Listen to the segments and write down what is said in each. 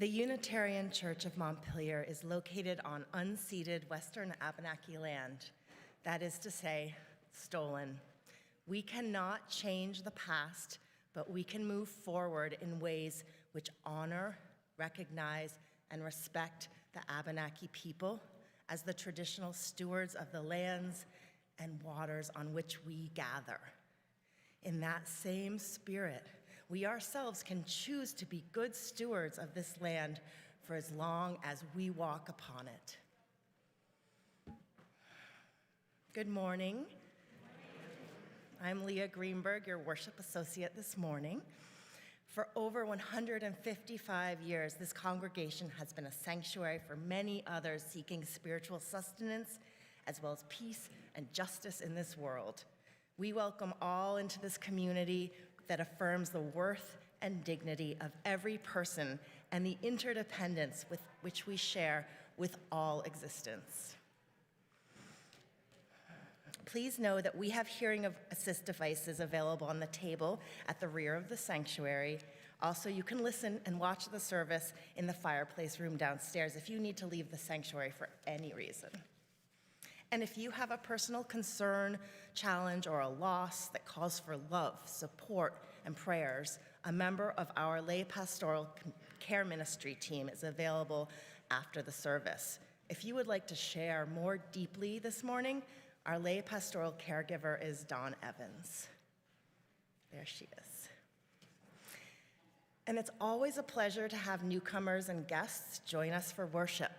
The Unitarian Church of Montpelier is located on unceded Western Abenaki land, that is to say, stolen. We cannot change the past, but we can move forward in ways which honor, recognize, and respect the Abenaki people as the traditional stewards of the lands and waters on which we gather. In that same spirit, we ourselves can choose to be good stewards of this land for as long as we walk upon it. Good morning. I'm Leah Greenberg, your worship associate this morning. For over 155 years, this congregation has been a sanctuary for many others seeking spiritual sustenance, as well as peace and justice in this world. We welcome all into this community that affirms the worth and dignity of every person and the interdependence with which we share with all existence. Please know that we have hearing assist devices available on the table at the rear of the sanctuary. Also, you can listen and watch the service in the fireplace room downstairs if you need to leave the sanctuary for any reason. And if you have a personal concern, challenge, or a loss that calls for love, support, and prayers, a member of our lay pastoral care ministry team is available after the service. If you would like to share more deeply this morning, our lay pastoral caregiver is Dawn Evans. There she is. And it's always a pleasure to have newcomers and guests join us for worship.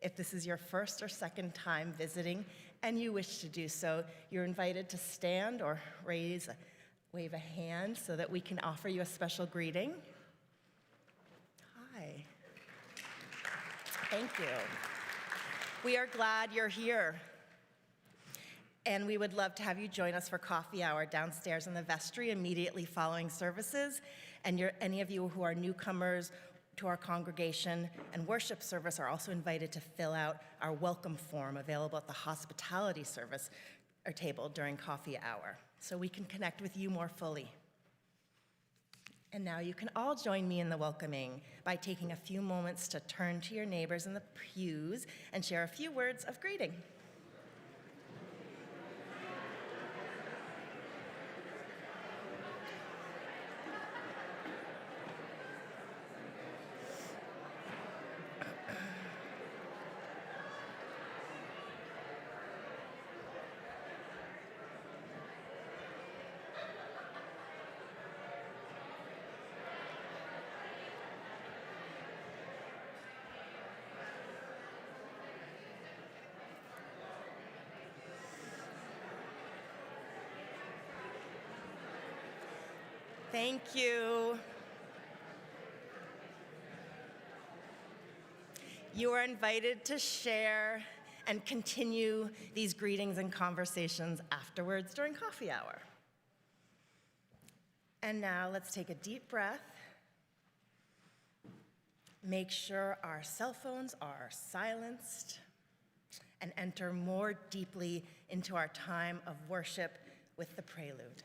If this is your first or second time visiting and you wish to do so, you're invited to stand or wave a hand so that we can offer you a special greeting. Hi. Thank you. We are glad you're here. And we would love to have you join us for coffee hour downstairs in the vestry immediately following services. And any of you who are newcomers to our congregation and worship service are also invited to fill out our welcome form available at the hospitality service or table during coffee hour, so we can connect with you more fully. And now you can all join me in the welcoming by taking a few moments to turn to your neighbors in the pews and share a few words of greeting. Thank you. You are invited to share and continue these greetings and conversations afterwards during coffee hour. And now let's take a deep breath. Make sure our cell phones are silenced and enter more deeply into our time of worship with the prelude.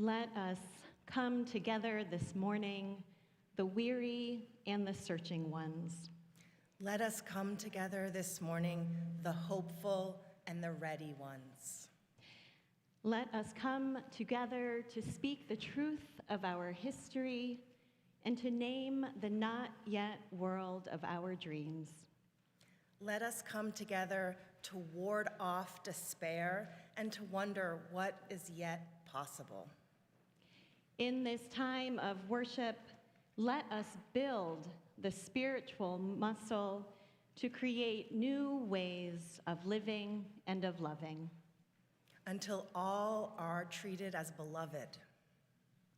Let us come together this morning, the weary and the searching ones. Let us come together this morning, the hopeful and the ready ones. Let us come together to speak the truth of our history and to name the not yet world of our dreams. Let us come together to ward off despair and to wonder what is yet possible. In this time of worship, let us build the spiritual muscle to create new ways of living and of loving. Until all are treated as beloved.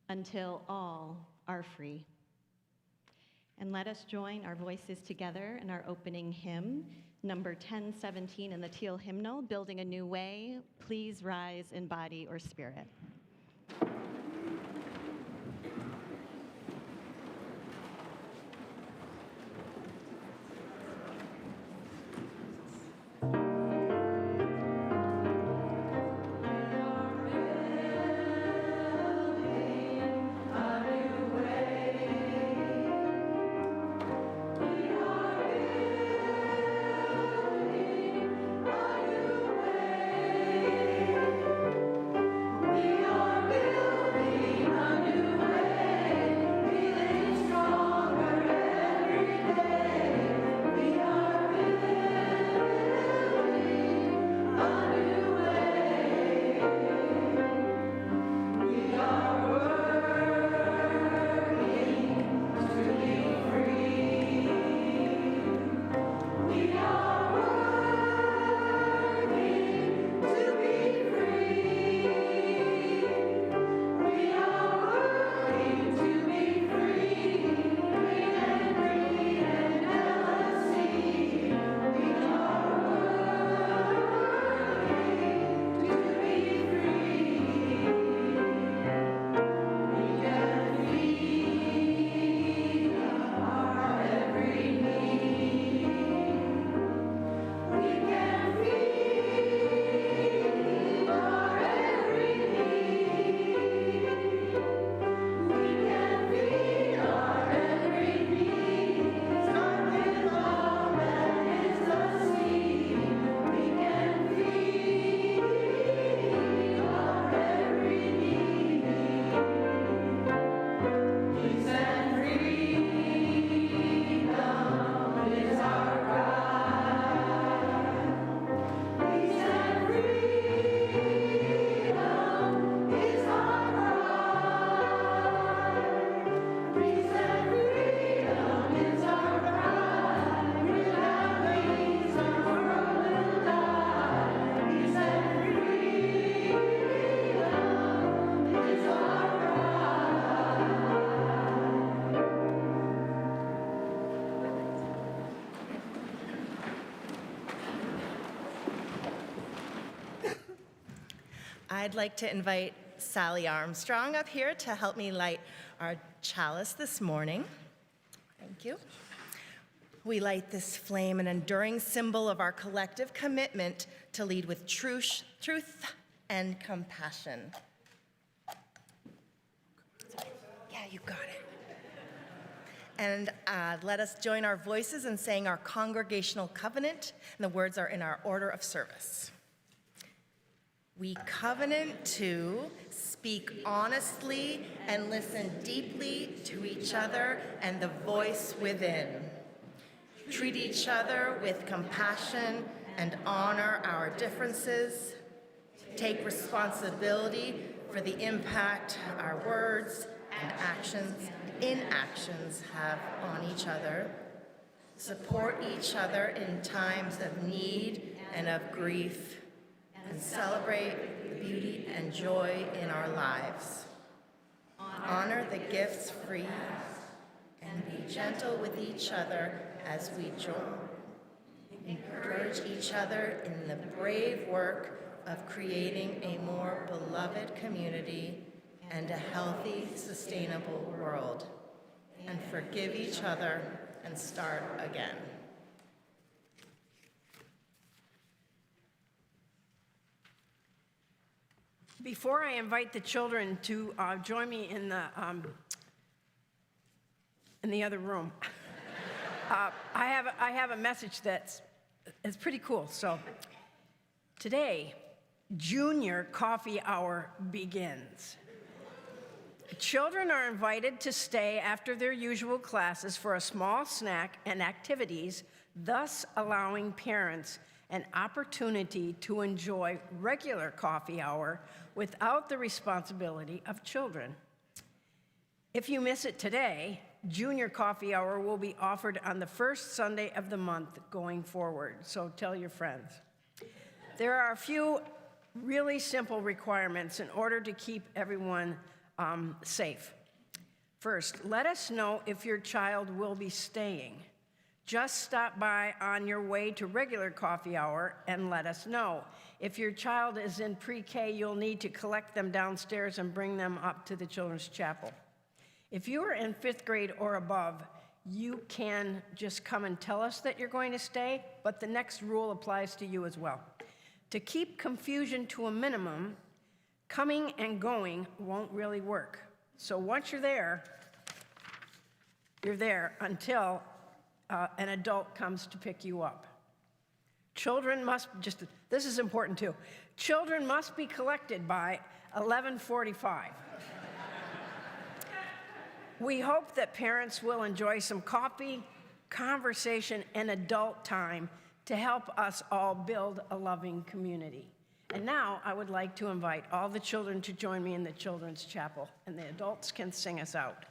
Until all are free. And let us join our voices together in our opening hymn, number 1017 in the Teal hymnal, Building a New Way. Please rise in body or spirit. I'd like to invite Sally Armstrong up here to help me light our chalice this morning. Thank you. We light this flame, an enduring symbol of our collective commitment to lead with truth and compassion. Yeah, you got it. And let us join our voices in saying our congregational covenant, and the words are in our order of service. We covenant to speak honestly and listen deeply to each other and the voice within. Treat each other with compassion and honor our differences. Take responsibility for the impact our words and inactions have on each other. Support each other in times of need and of grief, and celebrate the beauty and joy in our lives. Honor the gifts free and be gentle with each other as we join. Encourage each other in the brave work of creating a more beloved community and a healthy, sustainable world. And forgive each other and start again. Before I invite the children to join me in the other room, I have a message that's pretty cool. So today, Junior Coffee Hour begins. Children are invited to stay after their usual classes for a small snack and activities, thus allowing parents an opportunity to enjoy regular coffee hour without the responsibility of children. If you miss it today, Junior Coffee Hour will be offered on the first Sunday of the month going forward, so tell your friends. There are a few really simple requirements in order to keep everyone safe. First, let us know if your child will be staying. Just stop by on your way to regular coffee hour and let us know. If your child is in pre-K, you'll need to collect them downstairs and bring them up to the Children's Chapel. If you are in 5th grade or above, you can just come and tell us that you're going to stay, but the next rule applies to you as well. To keep confusion to a minimum, coming and going won't really work. So once you're there until an adult comes to pick you up. Children must, this is important too, children must be collected by 11:45. We hope that parents will enjoy some coffee, conversation, and adult time to help us all build a loving community. And now I would like to invite all the children to join me in the Children's Chapel, and the adults can sing us out.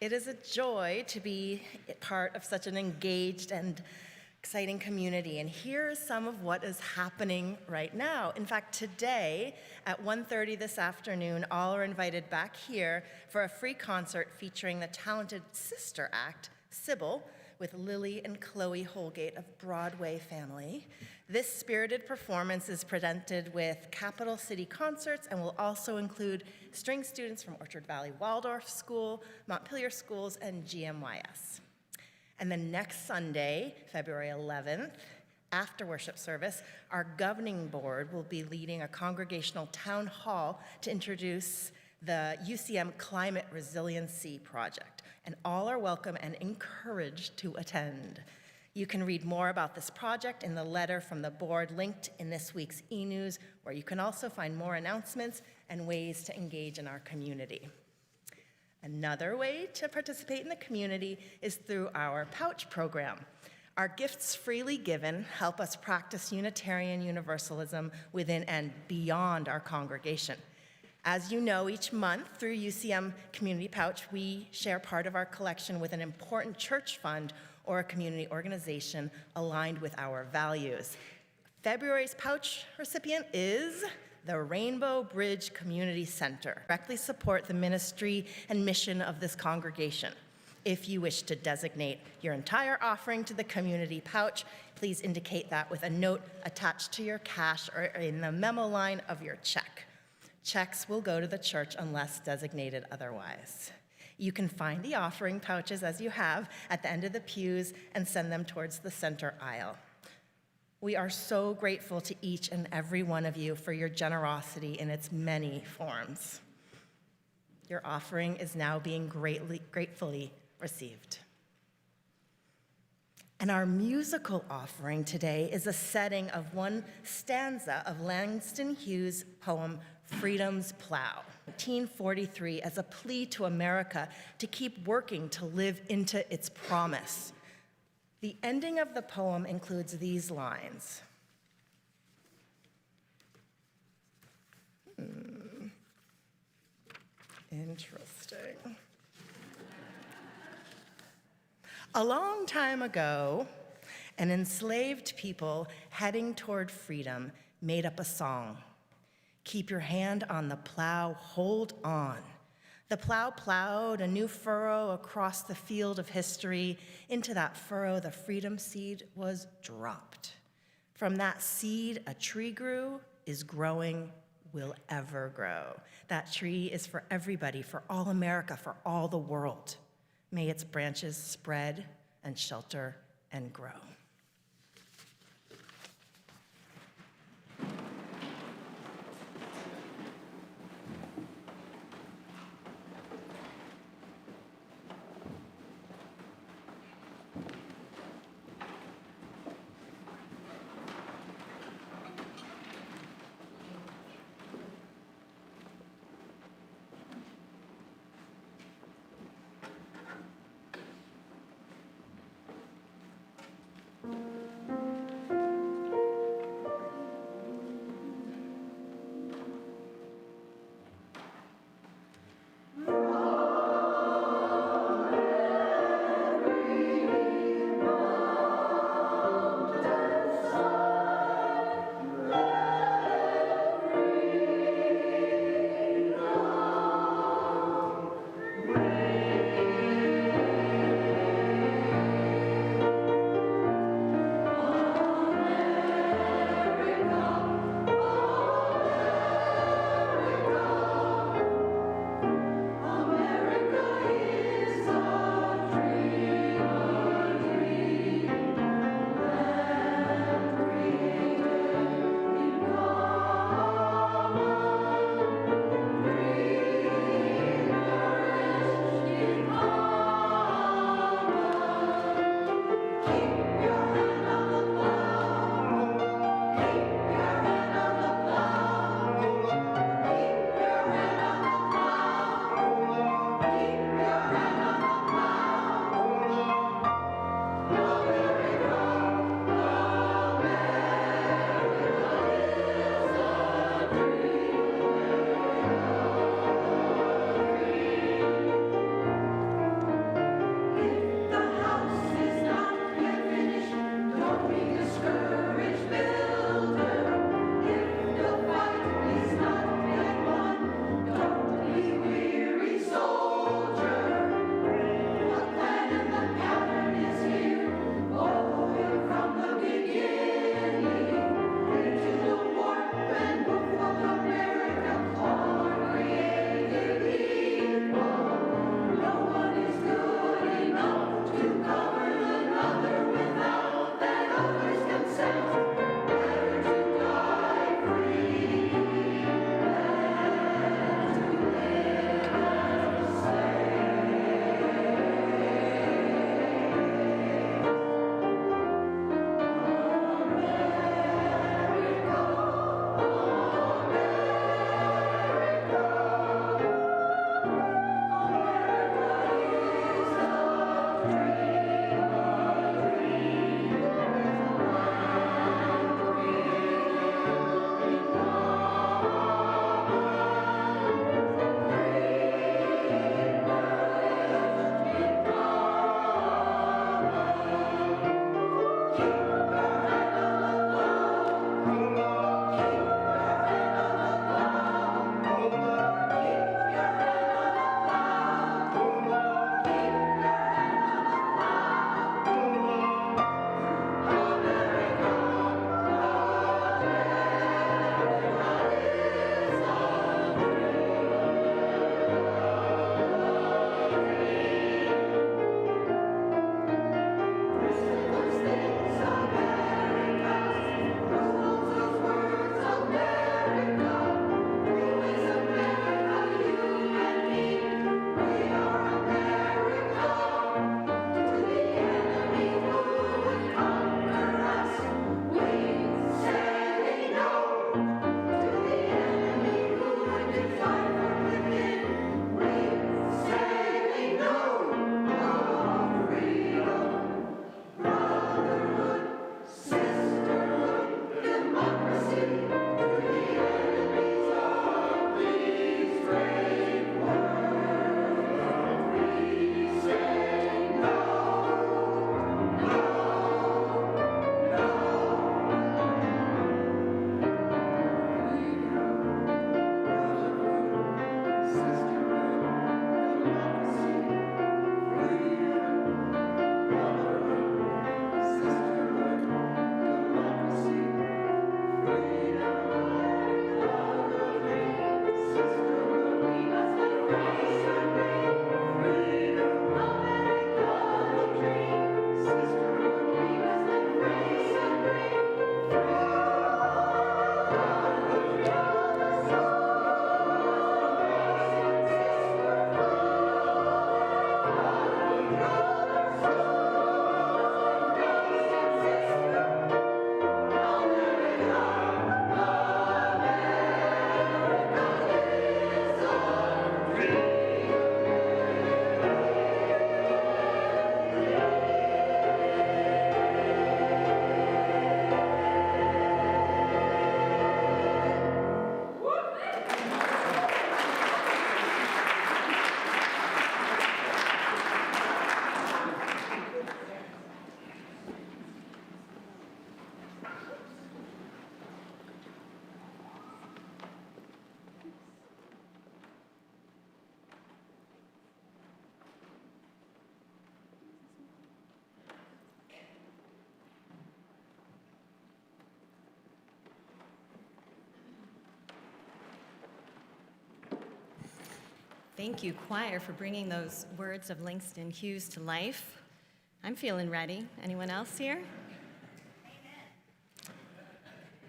It is a joy to be part of such an engaged and exciting community. And here is some of what is happening right now. In fact, today at 1:30 this afternoon, all are invited back here for a free concert featuring the talented sister act, Sybil, with Lily and Chloe Holgate of Broadway Family. This spirited performance is presented with Capital City Concerts and will also include string students from Orchard Valley Waldorf School, Montpelier Schools, and GMYS. And then next Sunday, February 11th, after worship service, our governing board will be leading a congregational town hall to introduce the UCM Climate Resiliency Project, and all are welcome and encouraged to attend. You can read more about this project in the letter from the board linked in this week's e-news, where you can also find more announcements and ways to engage in our community. Another way to participate in the community is through our pouch program. Our gifts freely given help us practice Unitarian Universalism within and beyond our congregation. As you know, each month through UCM Community Pouch, we share part of our collection with an important church fund or a community organization aligned with our values. February's pouch recipient is the Rainbow Bridge Community Center. Directly support the ministry and mission of this congregation. If you wish to designate your entire offering to the community pouch, please indicate that with a note attached to your cash or in the memo line of your check. Checks will go to the church unless designated otherwise. You can find the offering pouches as you have at the end of the pews and send them towards the center aisle. We are so grateful to each and every one of you for your generosity in its many forms. Your offering is now being gratefully received. And our musical offering today is a setting of one stanza of Langston Hughes' poem, Freedom's Plow, 1943, as a plea to America to keep working to live into its promise. The ending of the poem includes these lines. Interesting. A long time ago, an enslaved people heading toward freedom made up a song. Keep your hand on the plow, hold on. The plow plowed a new furrow across the field of history. Into that furrow, the freedom seed was dropped. From that seed, a tree grew, is growing, will ever grow. That tree is for everybody, for all America, for all the world. May its branches spread and shelter and grow. Thank you, choir, for bringing those words of Langston Hughes to life. I'm feeling ready. Anyone else here?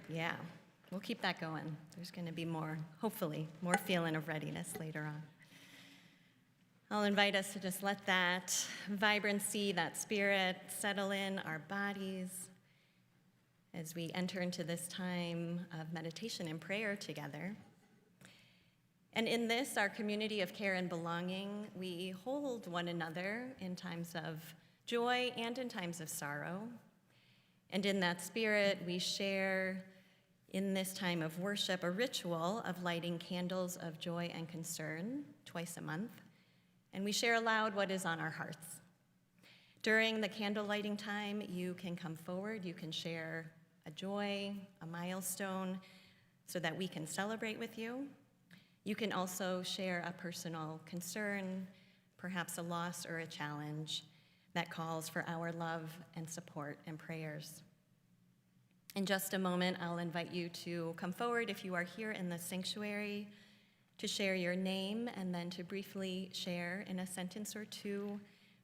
Yeah, we'll keep that going. There's going to be more, hopefully, more feeling of readiness later on. I'll invite us to just let that vibrancy, that spirit settle in our bodies as we enter into this time of meditation and prayer together. And in this, our community of care and belonging, we hold one another in times of joy and in times of sorrow. And in that spirit, we share in this time of worship a ritual of lighting candles of joy and concern twice a month. And we share aloud what is on our hearts. During the candle lighting time, you can come forward, you can share a joy, a milestone, so that we can celebrate with you. You can also share a personal concern, perhaps a loss or a challenge that calls for our love and support and prayers. In just a moment, I'll invite you to come forward if you are here in the sanctuary, to share your name and then to briefly share in a sentence or two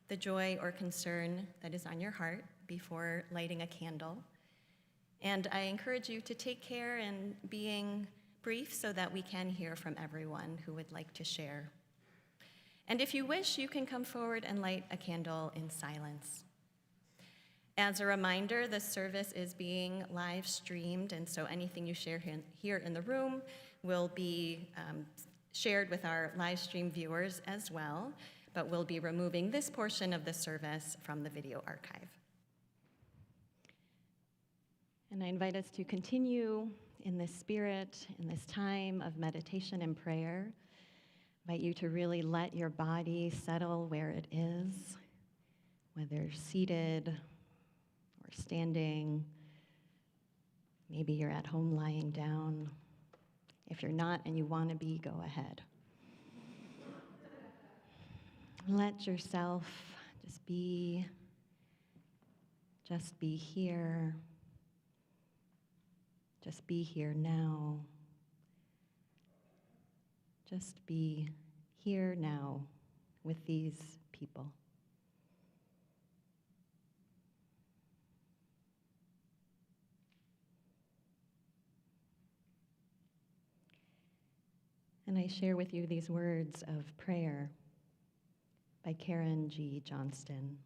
the joy or concern that is on your heart before lighting a candle. And I encourage you to take care in being brief so that we can hear from everyone who would like to share. And if you wish, you can come forward and light a candle in silence. As a reminder, this service is being live streamed, and so anything you share here in the room will be shared with our live stream viewers as well, but we'll be removing this portion of the service from the video archive. And I invite us to continue in this spirit, in this time of meditation and prayer. I invite you to really let your body settle where it is, whether seated or standing. Maybe you're at home lying down. If you're not and you want to be, go ahead. Let yourself just be here. Just be here now. Just be here now with these people. And I share with you these words of prayer by Karen G. Johnston.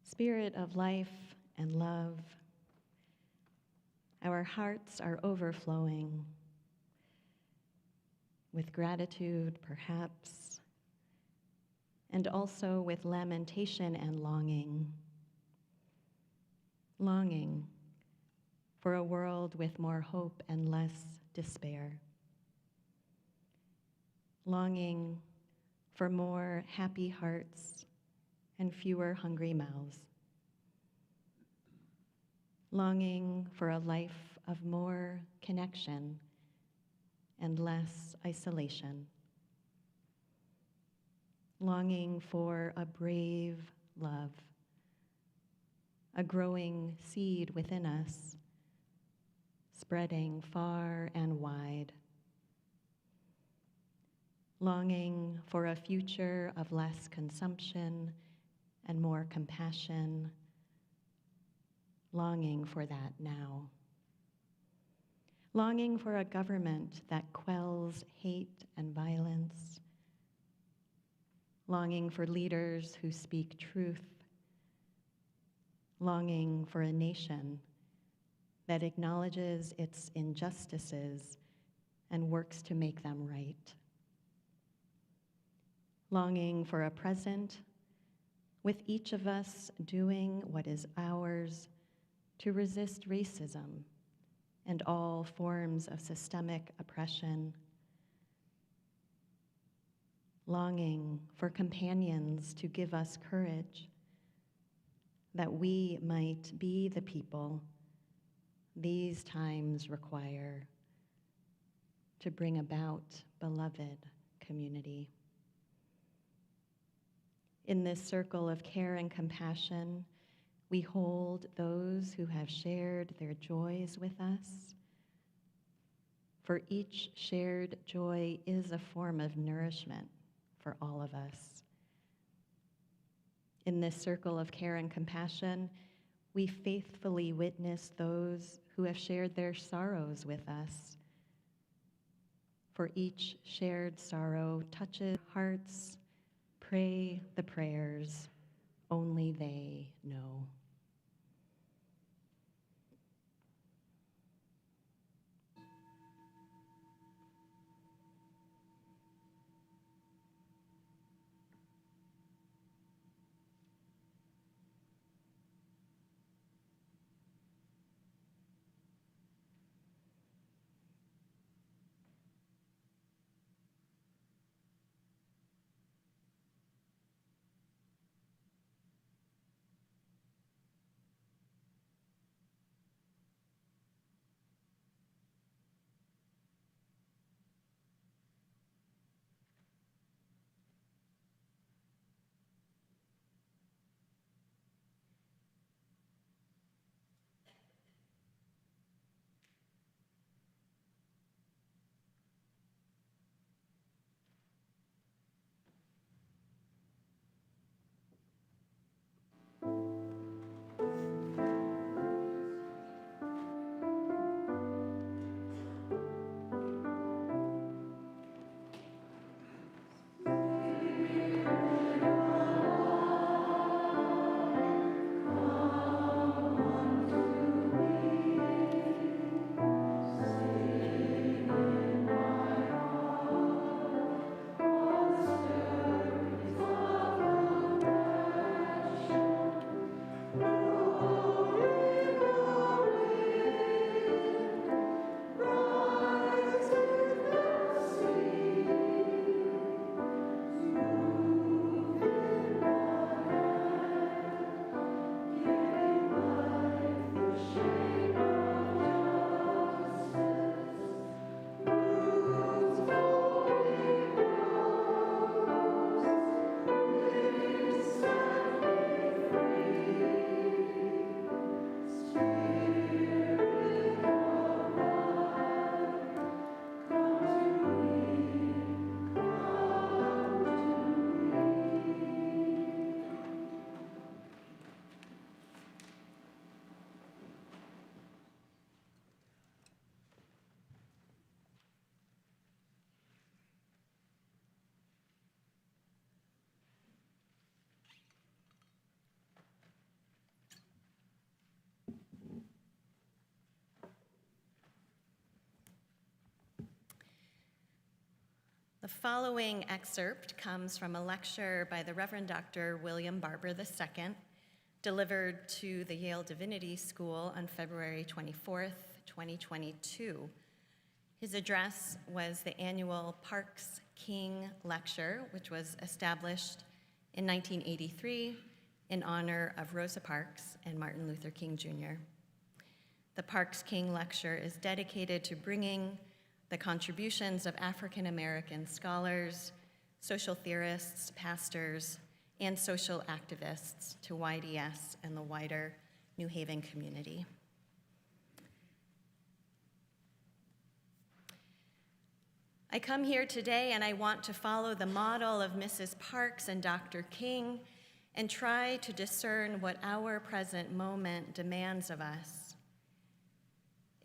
Spirit of life and love, our hearts are overflowing with gratitude, perhaps, and also with lamentation and longing. Longing for a world with more hope and less despair. Longing for more happy hearts and fewer hungry mouths. Longing for a life of more connection and less isolation. Longing for a brave love, a growing seed within us, spreading far and wide. Longing for a future of less consumption and more compassion. Longing for that now. Longing for a government that quells hate and violence. Longing for leaders who speak truth. Longing for a nation that acknowledges its injustices and works to make them right. Longing for a present with each of us doing what is ours to resist racism and all forms of systemic oppression. Longing for companions to give us courage that we might be the people these times require to bring about beloved community. In this circle of care and compassion, we hold those who have shared their joys with us for each shared joy is a form of nourishment for all of us. In this circle of care and compassion, we faithfully witness those who have shared their sorrows with us. For each shared sorrow touches hearts, pray the prayers only they know. The following excerpt comes from a lecture by the Reverend Dr. William Barber II, delivered to the Yale Divinity School on February 24th, 2022. His address was the annual Parks King Lecture, which was established in 1983 in honor of Rosa Parks and Martin Luther King Jr. The Parks King Lecture is dedicated to bringing the contributions of African American scholars, social theorists, pastors, and social activists to YDS and the wider New Haven community. I come here today and I want to follow the model of Mrs. Parks and Dr. King and try to discern what our present moment demands of us.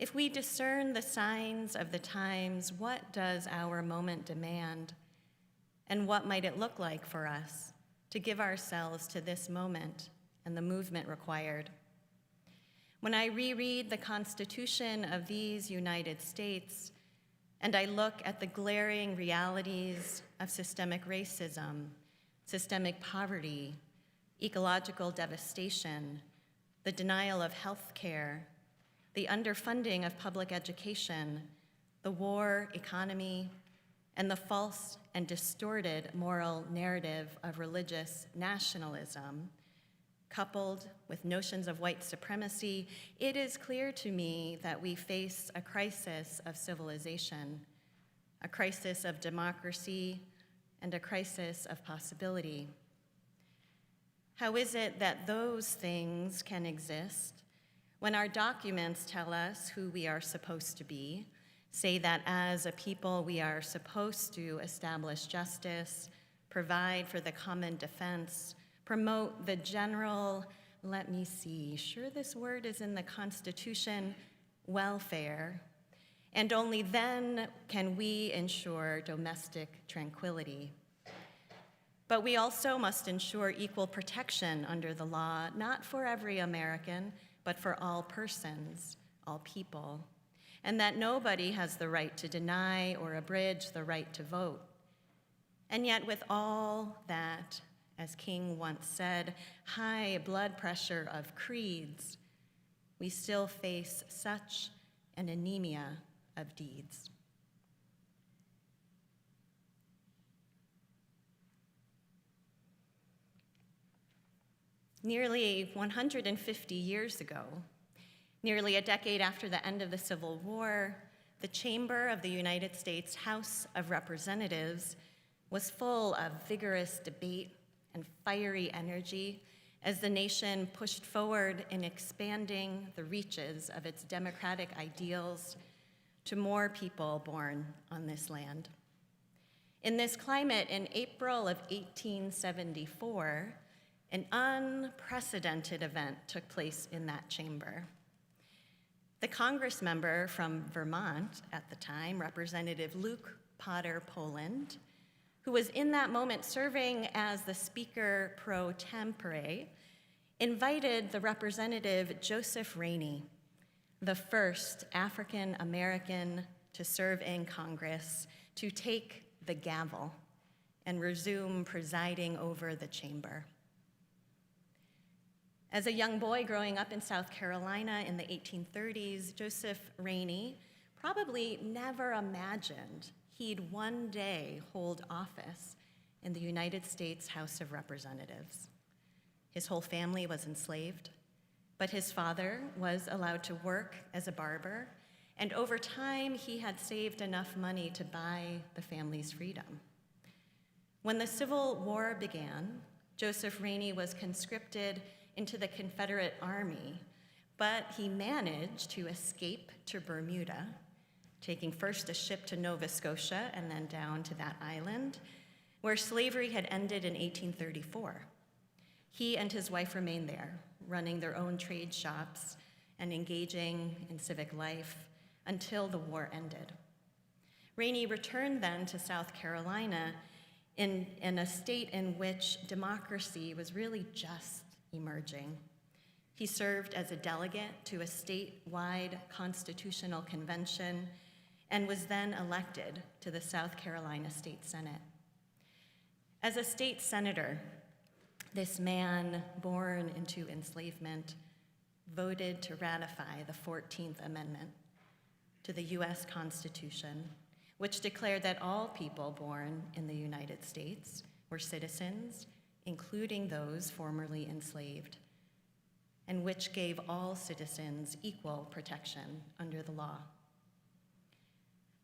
If we discern the signs of the times, what does our moment demand? And what might it look like for us to give ourselves to this moment and the movement required? When I reread the Constitution of these United States, and I look at the glaring realities of systemic racism, systemic poverty, ecological devastation, the denial of health care, the underfunding of public education, the war economy, and the false and distorted moral narrative of religious nationalism, coupled with notions of white supremacy, it is clear to me that we face a crisis of civilization, a crisis of democracy, and a crisis of possibility. How is it that those things can exist when our documents tell us who we are supposed to be, say that as a people we are supposed to establish justice, provide for the common defense, promote the general, let me see, sure this word is in the Constitution, welfare, and only then can we ensure domestic tranquility. But we also must ensure equal protection under the law, not for every American, but for all persons, all people, and that nobody has the right to deny or abridge the right to vote. And yet with all that, as King once said, high blood pressure of creeds, we still face such an anemia of deeds. Nearly 150 years ago, nearly a decade after the end of the Civil War, the chamber of the United States House of Representatives was full of vigorous debate and fiery energy as the nation pushed forward in expanding the reaches of its democratic ideals to more people born on this land. In this climate, in April of 1874, an unprecedented event took place in that chamber. The Congress member from Vermont at the time, Representative Luke Potter Poland, who was in that moment serving as the Speaker pro tempore, invited the Representative Joseph Rainey, the first African American to serve in Congress, to take the gavel and resume presiding over the chamber. As a young boy growing up in South Carolina in the 1830s, Joseph Rainey probably never imagined he'd one day hold office in the United States House of Representatives. His whole family was enslaved, but his father was allowed to work as a barber, and over time he had saved enough money to buy the family's freedom. When the Civil War began, Joseph Rainey was conscripted into the Confederate Army, but he managed to escape to Bermuda, taking first a ship to Nova Scotia and then down to that island, where slavery had ended in 1834. He and his wife remained there, running their own trade shops and engaging in civic life until the war ended. Rainey returned then to South Carolina in a state in which democracy was really just emerging. He served as a delegate to a statewide constitutional convention and was then elected to the South Carolina State Senate. As a state senator, this man born into enslavement voted to ratify the 14th Amendment to the U.S. Constitution, which declared that all people born in the United States were citizens, including those formerly enslaved, and which gave all citizens equal protection under the law.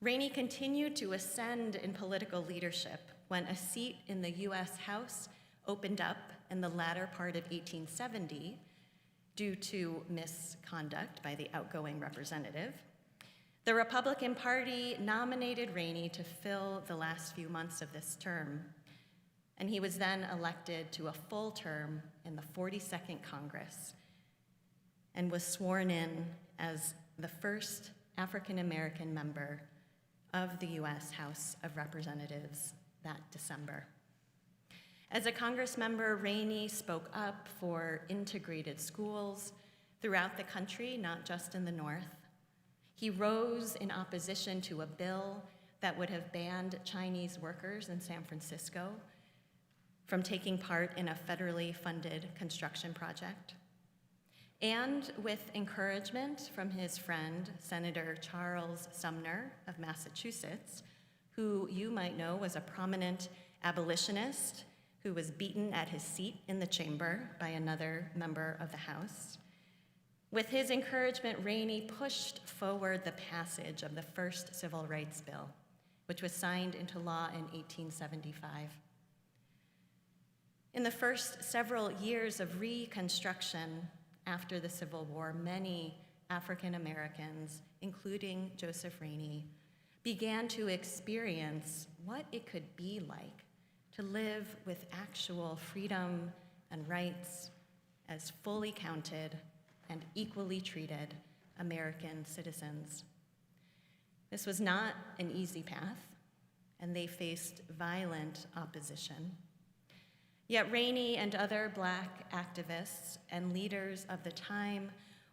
Rainey continued to ascend in political leadership when a seat in the U.S. House opened up in the latter part of 1870 due to misconduct by the outgoing representative. The Republican Party nominated Rainey to fill the last few months of this term, and he was then elected to a full term in the 42nd Congress and was sworn in as the first African-American member of the U.S. House of Representatives that December. As a Congress member, Rainey spoke up for integrated schools throughout the country, not just in the North. He rose in opposition to a bill that would have banned Chinese workers in San Francisco from taking part in a federally funded construction project. And with encouragement from his friend, Senator Charles Sumner of Massachusetts, who you might know was a prominent abolitionist who was beaten at his seat in the chamber by another member of the House. With his encouragement, Rainey pushed forward the passage of the first Civil Rights Bill, which was signed into law in 1875. In the first several years of Reconstruction after the Civil War, many African Americans, including Joseph Rainey, began to experience what it could be like to live with actual freedom and rights as fully counted and equally treated American citizens. This was not an easy path, and they faced violent opposition. Yet Rainey and other Black activists and leaders of the time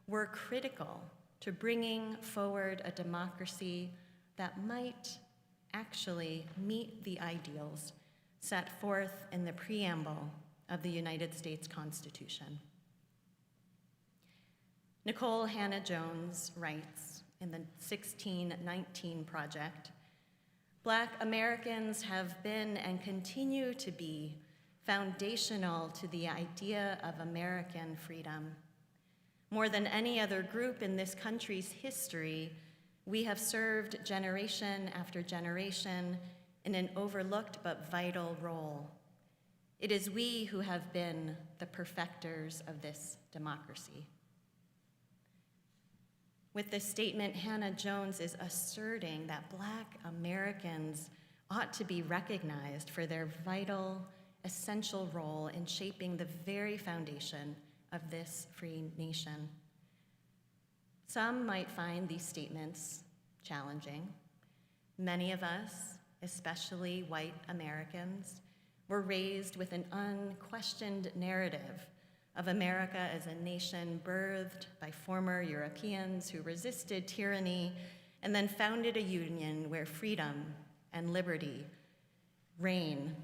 were critical to bringing forward a democracy that might actually meet the ideals set forth in the preamble of the United States Constitution. Nicole Hannah-Jones writes in the 1619 Project, Black Americans have been and continue to be foundational to the idea of American freedom. More than any other group in this country's history, we have served generation after generation in an overlooked but vital role. It is we who have been the perfecters of this democracy. With this statement, Hannah-Jones is asserting that Black Americans ought to be recognized for their vital, essential role in shaping the very foundation of this free nation. Some might find these statements challenging. Many of us, especially white Americans, were raised with an unquestioned narrative of America as a nation birthed by former Europeans who resisted tyranny and then founded a union where freedom and liberty reign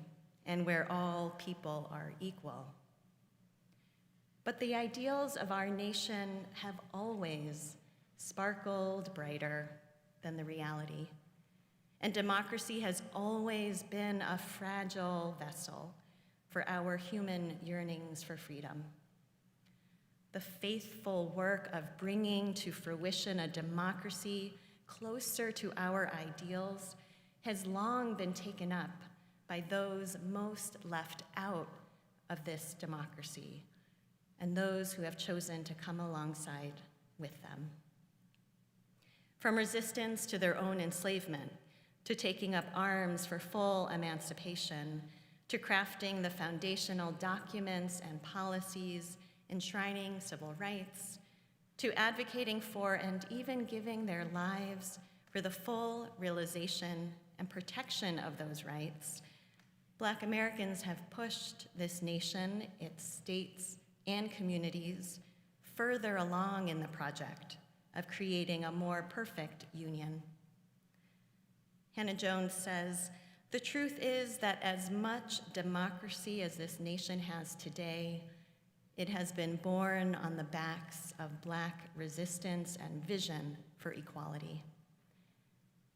and where all people are equal. But the ideals of our nation have always sparkled brighter than the reality, and democracy has always been a fragile vessel for our human yearnings for freedom. The faithful work of bringing to fruition a democracy closer to our ideals has long been taken up by those most left out of this democracy and those who have chosen to come alongside with them. From resistance to their own enslavement, to taking up arms for full emancipation, to crafting the foundational documents and policies enshrining civil rights, to advocating for and even giving their lives for the full realization and protection of those rights, Black Americans have pushed this nation, its states, and communities further along in the project of creating a more perfect union. Hannah-Jones says, the truth is that as much democracy as this nation has today, it has been born on the backs of Black resistance and vision for equality.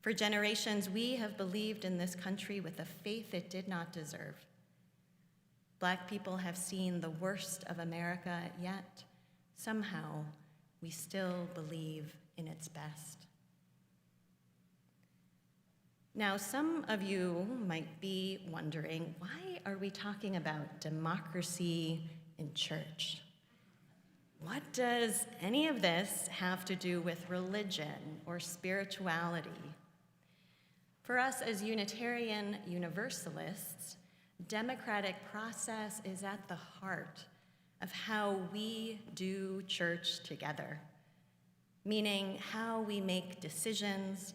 For generations, we have believed in this country with a faith it did not deserve. Black people have seen the worst of America, yet somehow we still believe in its best. Now, some of you might be wondering, why are we talking about democracy in church? What does any of this have to do with religion or spirituality? For us as Unitarian Universalists, democratic process is at the heart of how we do church together, meaning how we make decisions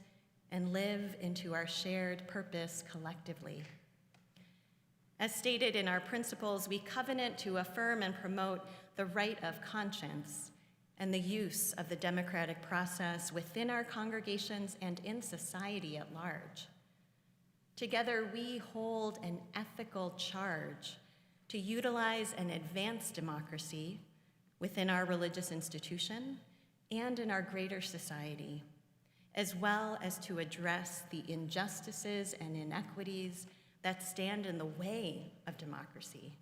and live into our shared purpose collectively. As stated in our principles, we covenant to affirm and promote the right of conscience and the use of the democratic process within our congregations and in society at large. Together, we hold an ethical charge to utilize and advance democracy within our religious institution and in our greater society, as well as to address the injustices and inequities that stand in the way of democracy.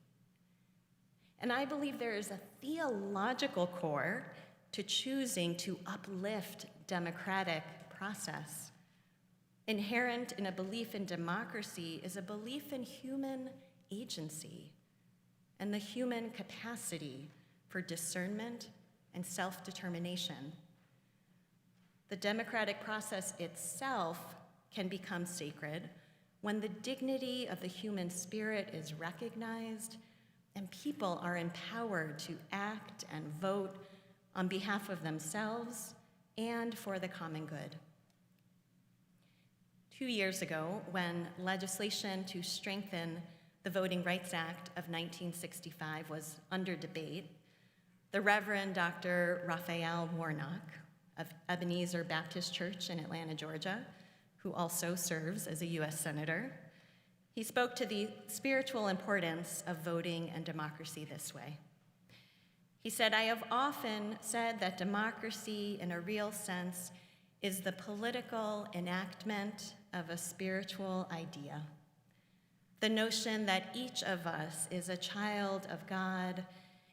And I believe there is a theological core to choosing to uplift democratic process. Inherent in a belief in democracy is a belief in human agency and the human capacity for discernment and self-determination The democratic process itself can become sacred when the dignity of the human spirit is recognized and people are empowered to act and vote on behalf of themselves and for the common good. 2 years ago, when legislation to strengthen the Voting Rights Act of 1965 was under debate, the Reverend Dr. Raphael Warnock of Ebenezer Baptist Church in Atlanta, Georgia, who also serves as a U.S. Senator, he spoke to the spiritual importance of voting and democracy this way. He said, "I have often said that democracy, in a real sense, is the political enactment of a spiritual idea. The notion that each of us is a child of God,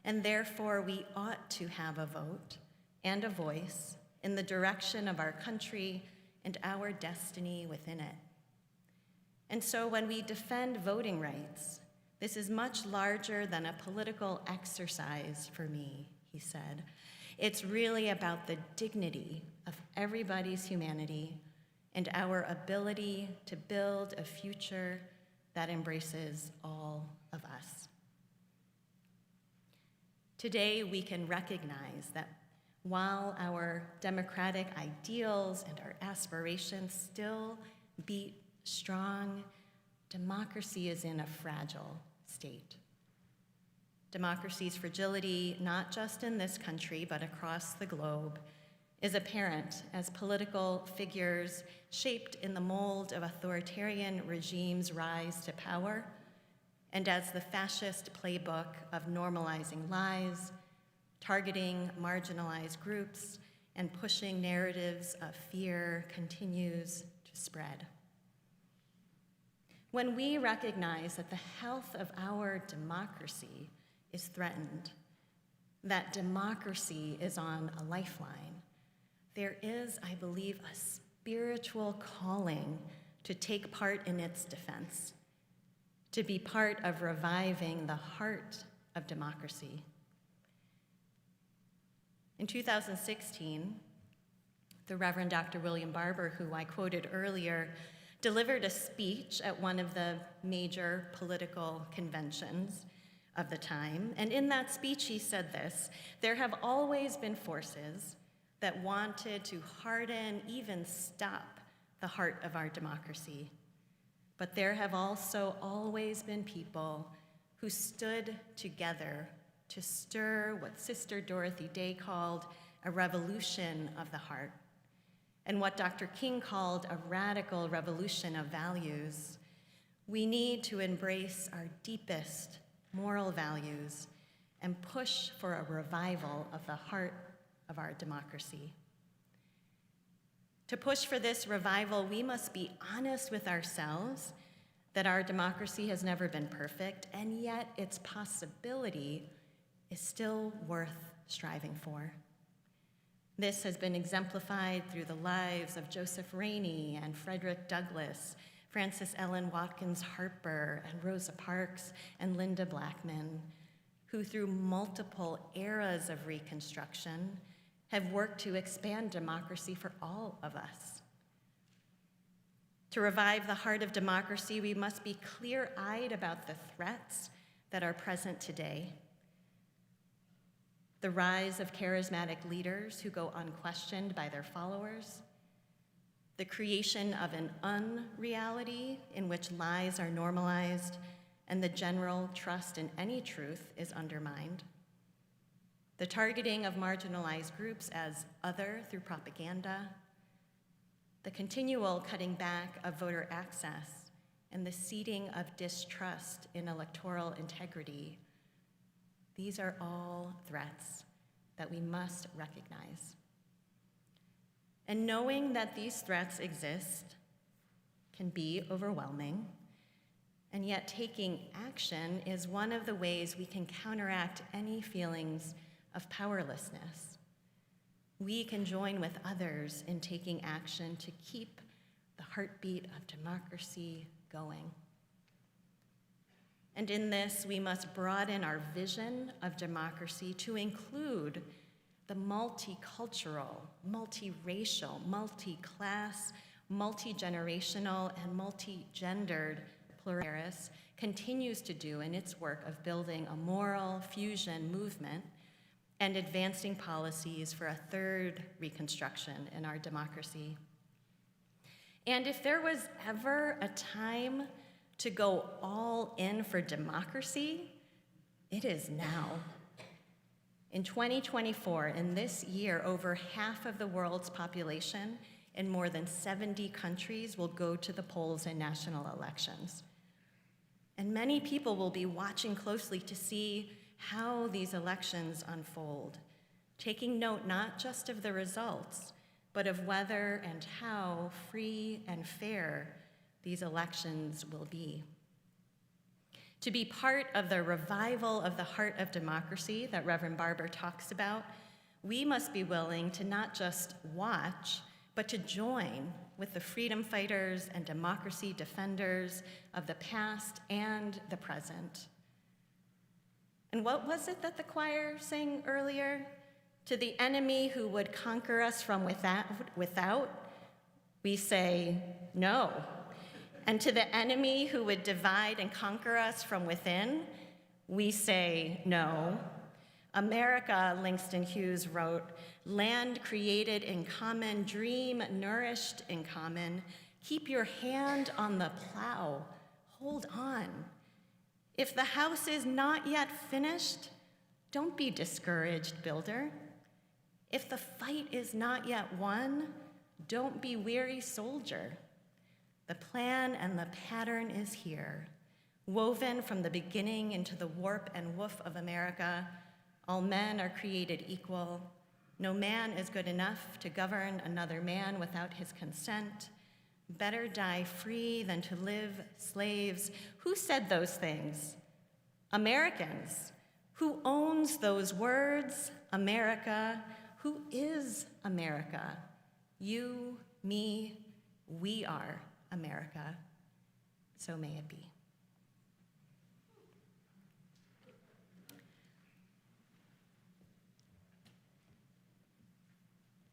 and therefore we ought to have a vote and a voice in the direction of our country and our destiny within it. And so when we defend voting rights, this is much larger than a political exercise for me," he said. "It's really about the dignity of everybody's humanity and our ability to build a future that embraces all of us." Today, we can recognize that while our democratic ideals and our aspirations still beat strong, democracy is in a fragile state. Democracy's fragility, not just in this country, but across the globe, is apparent as political figures shaped in the mold of authoritarian regimes rise to power, and as the fascist playbook of normalizing lies, targeting marginalized groups, and pushing narratives of fear continues to spread. When we recognize that the health of our democracy is threatened, that democracy is on a lifeline, there is, I believe, a spiritual calling to take part in its defense, to be part of reviving the heart of democracy. In 2016, the Reverend Dr. William Barber, who I quoted earlier, delivered a speech at one of the major political conventions of the time. And in that speech, he said this: "There have always been forces that wanted to harden, even stop the heart of our democracy. But there have also always been people who stood together to stir what Sister Dorothy Day called a revolution of the heart, and what Dr. King called a radical revolution of values. We need to embrace our deepest moral values and push for a revival of the heart of our democracy. To push for this revival, we must be honest with ourselves that our democracy has never been perfect, and yet its possibility is still worth striving for. This has been exemplified through the lives of Joseph Rainey and Frederick Douglass, Frances Ellen Watkins Harper, and Rosa Parks and Linda Blackman, who through multiple eras of Reconstruction have worked to expand democracy for all of us. To revive the heart of democracy, we must be clear-eyed about the threats that are present today. The rise of charismatic leaders who go unquestioned by their followers, the creation of an unreality in which lies are normalized and the general trust in any truth is undermined, the targeting of marginalized groups as other through propaganda, the continual cutting back of voter access, and the seeding of distrust in electoral integrity. These are all threats that we must recognize. And knowing that these threats exist can be overwhelming, and yet taking action is one of the ways we can counteract any feelings of powerlessness. We can join with others in taking action to keep the heartbeat of democracy going. And in this, we must broaden our vision of democracy to include the multicultural, multiracial, multi-class, multi-generational, and multi-gendered pluralism continues to do in its work of building a moral fusion movement and advancing policies for a third reconstruction in our democracy. And if there was ever a time to go all in for democracy, it is now. In 2024, in this year, over half of the world's population in more than 70 countries will go to the polls in national elections. And many people will be watching closely to see how these elections unfold, taking note not just of the results, but of whether and how free and fair these elections will be. To be part of the revival of the heart of democracy that Reverend Barber talks about, we must be willing to not just watch, but to join with the freedom fighters and democracy defenders of the past and the present. And what was it that the choir sang earlier? To the enemy who would conquer us from without, we say no. And to the enemy who would divide and conquer us from within, we say no. America, Langston Hughes wrote, land created in common, dream nourished in common. Keep your hand on the plow, hold on. If the house is not yet finished, don't be discouraged, builder. If the fight is not yet won, don't be weary, soldier. The plan and the pattern is here, woven from the beginning into the warp and woof of America. All men are created equal. No man is good enough to govern another man without his consent. Better die free than to live slaves. Who said those things? Americans. Who owns those words? America. Who is America? You, me, we are America. So may it be.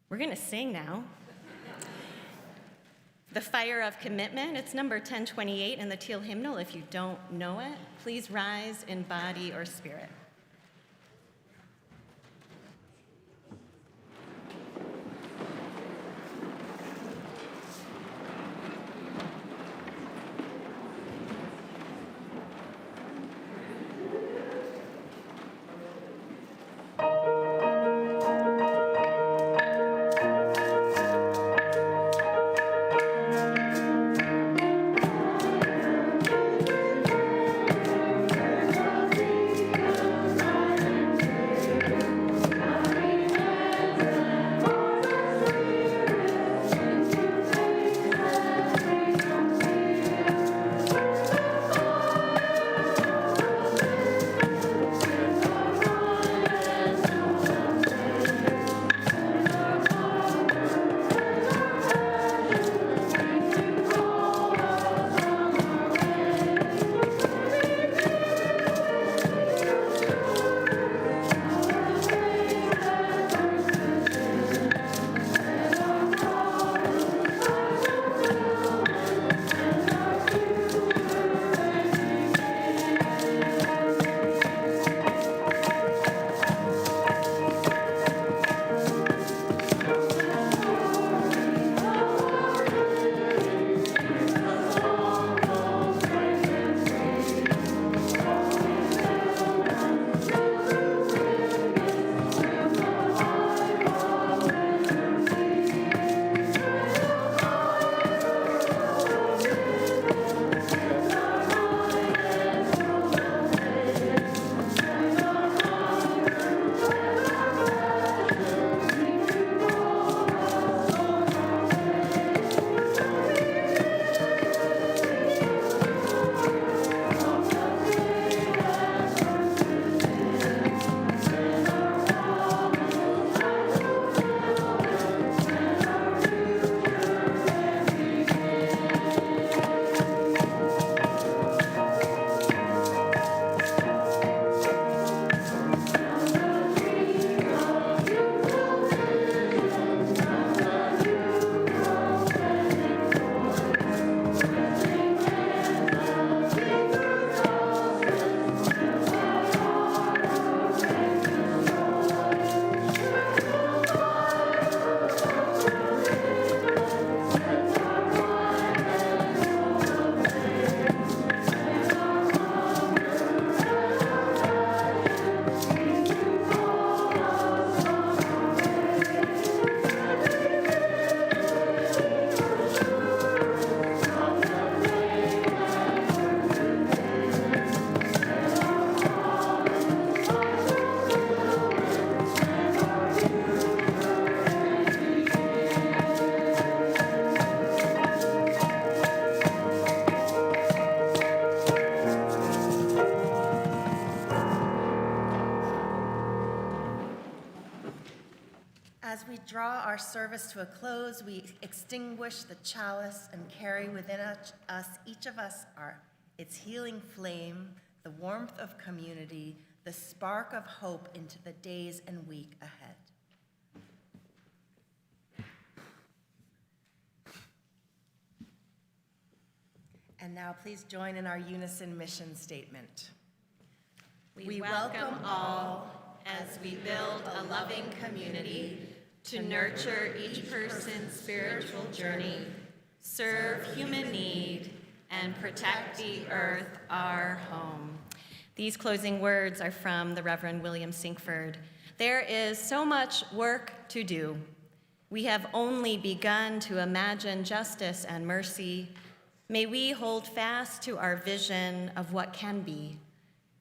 We're going to sing now. The Fire of Commitment, it's number 1028 in the Teal Hymnal. If you don't know it, please rise in body or spirit. our service to a close, we extinguish the chalice and carry within us, each of us, its healing flame, the warmth of community, the spark of hope into the days and week ahead. And now please join in our unison mission statement. We welcome all as we build a loving community to nurture each person's spiritual journey, serve human need, and protect the earth, our home. These closing words are from the Reverend William Sinkford. There is so much work to do. We have only begun to imagine justice and mercy. May we hold fast to our vision of what can be.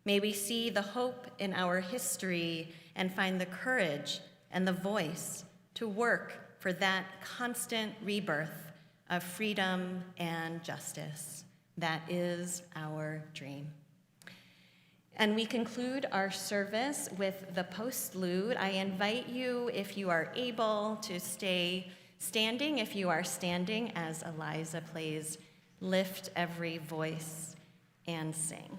May we see the hope in our history and find the courage and the voice to work for that constant rebirth of freedom and justice. That is our dream. And we conclude our service with the postlude. I invite you, if you are able, to stay standing, if you are standing, as Eliza plays Lift Every Voice and Sing.